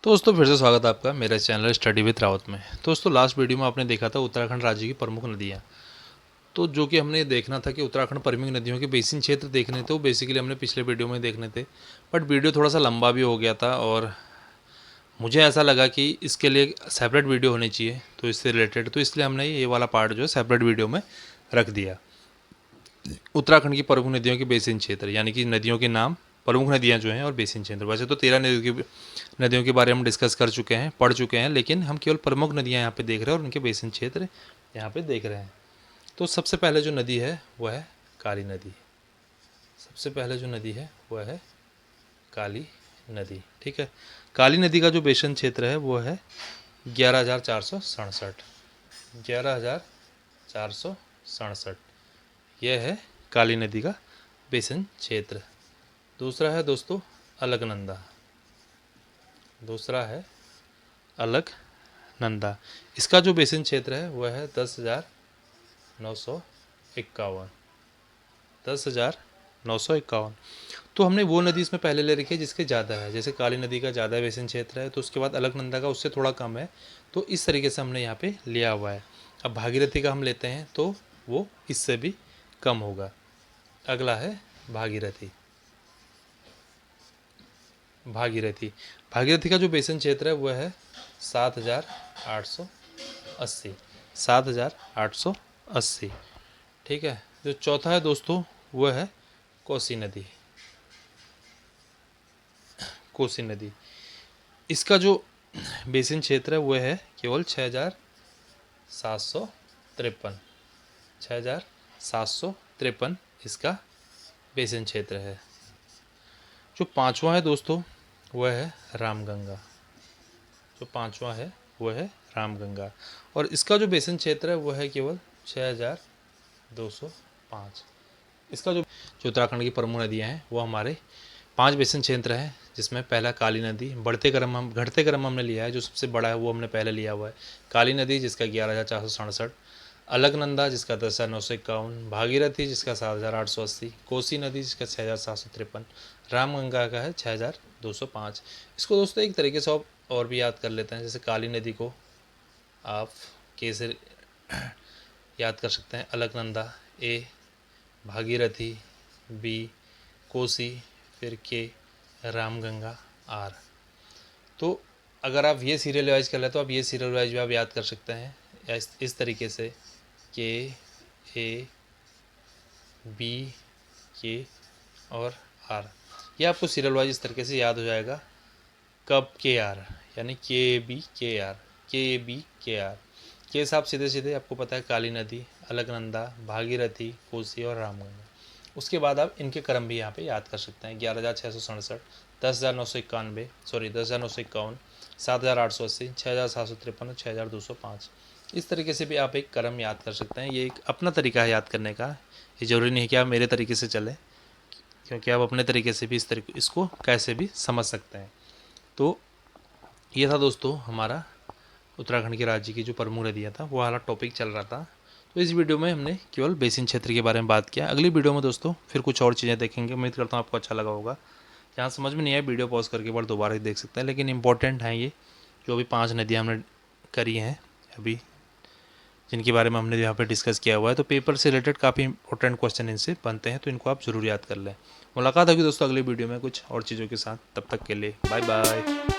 तो दोस्तों फिर से स्वागत है आपका मेरे चैनल स्टडी विद रावत में। तो दोस्तों लास्ट वीडियो में आपने देखा था उत्तराखंड राज्य की प्रमुख नदियाँ। तो जो कि हमने देखना था कि उत्तराखंड प्रमुख नदियों के बेसिन क्षेत्र देखने थे, वो बेसिकली हमने पिछले वीडियो में देखने थे। बट वीडियो थोड़ा सा लंबा भी हो गया था और मुझे ऐसा लगा कि इसके लिए सेपरेट वीडियो होनी चाहिए तो इससे रिलेटेड, तो इसलिए हमने ये वाला पार्ट जो है सेपरेट वीडियो में रख दिया। उत्तराखंड की प्रमुख नदियों के बेसिन क्षेत्र यानी कि नदियों के नाम, प्रमुख नदियां जो हैं और बेसिन क्षेत्र। वैसे तो 13 नदियों के बारे में हम डिस्कस कर चुके हैं, पढ़ चुके हैं, लेकिन हम केवल प्रमुख नदियां यहाँ पे देख रहे हैं और उनके बेसिन क्षेत्र यहाँ पे देख रहे हैं। तो सबसे पहले जो नदी है वह है काली नदी। सबसे पहले जो नदी है वह है काली नदी। ठीक है, काली नदी का जो बेसिन क्षेत्र है वो है 11,467। 11,467 यह है काली नदी का बेसिन क्षेत्र। दूसरा है दोस्तों अलकनंदा। दूसरा है अलकनंदा। इसका जो बेसिन क्षेत्र है वह है 10,951। 10,951। तो हमने वो नदी इसमें पहले ले रखी है जिसके ज़्यादा है। जैसे काली नदी का ज़्यादा बेसिन क्षेत्र है तो उसके बाद अलकनंदा का उससे थोड़ा कम है, तो इस तरीके से हमने यहाँ पे लिया हुआ है। अब भागीरथी का हम लेते हैं तो वो इससे भी कम होगा। अगला है भागीरथी। भागीरथी भागीरथी का जो बेसिन क्षेत्र है वह है 7,880। 7,880। ठीक है, जो चौथा है दोस्तों वह है कोसी नदी। कोसी नदी, इसका जो बेसिन क्षेत्र है वह है केवल 6,753। 6,753 इसका बेसिन क्षेत्र है। जो पांचवा है दोस्तों वह है रामगंगा। जो पांचवा है वह है रामगंगा और इसका जो बेसिन क्षेत्र है वह है केवल 6,205। इसका जो उत्तराखंड की प्रमुख नदियां हैं वो हमारे 5 बेसिन क्षेत्र हैं, जिसमें पहला काली नदी। घटते क्रम हमने लिया है, जो सबसे बड़ा है वो हमने पहले लिया हुआ है। काली नदी जिसका 11,467, अलकनंदा जिसका 10,951, भागीरथी जिसका 7,880, कोसी नदी जिसका 6,753, रामगंगा का है 6,205। इसको दोस्तों एक तरीके से और भी याद कर लेते हैं। जैसे काली नदी को आप के से याद कर सकते हैं, अलकनंदा ए, भागीरथी बी, कोसी फिर के, रामगंगा आर। तो अगर आप ये सीरियल वाइज कर ले तो आप ये सीरियल वाइज भी आप याद कर सकते हैं या इस तरीके से के, ए, बी, के और आर। ये आपको सीरियल वाइज इस तरीके से याद हो जाएगा। कब के आर यानी के बी के आर, के बी के आर के साहब सीधे सीधे आपको पता है काली नदी, अलकनंदा, भागीरथी, कोसी और रामगंगा। उसके बाद आप इनके क्रम भी यहाँ पे याद कर सकते हैं। 11,667, 10,991, 10,951, 7,880, 6,753 और 6,205। इस तरीके से भी आप एक क्रम याद कर सकते हैं। ये एक अपना तरीका है याद करने का। ये ज़रूरी नहीं है कि आप मेरे तरीके से चलें, क्योंकि आप अपने तरीके से भी इसको कैसे भी समझ सकते हैं। तो ये था दोस्तों हमारा उत्तराखंड के राज्य की जो प्रमुख नदियाँ था वो वाला टॉपिक चल रहा था। तो इस वीडियो में हमने केवल बेसिन क्षेत्र के बारे में बात किया। अगली वीडियो में दोस्तों फिर कुछ और चीज़ें देखेंगे। उम्मीद करता हूँ आपको अच्छा लगा होगा। यहाँ समझ में नहीं आया वीडियो पॉज करके बार दोबारा ही देख सकते हैं, लेकिन इंपॉर्टेंट हैं ये जो भी 5 नदियाँ हमने करी हैं अभी, जिनके बारे में हमने यहाँ पर डिस्कस किया हुआ है। तो पेपर से रिलेटेड काफ़ी इंपॉर्टेंट क्वेश्चन इनसे बनते हैं, तो इनको आप ज़रूर याद कर लें। मुलाकात होगी दोस्तों अगली वीडियो में कुछ और चीज़ों के साथ। तब तक के लिए बाय बाय।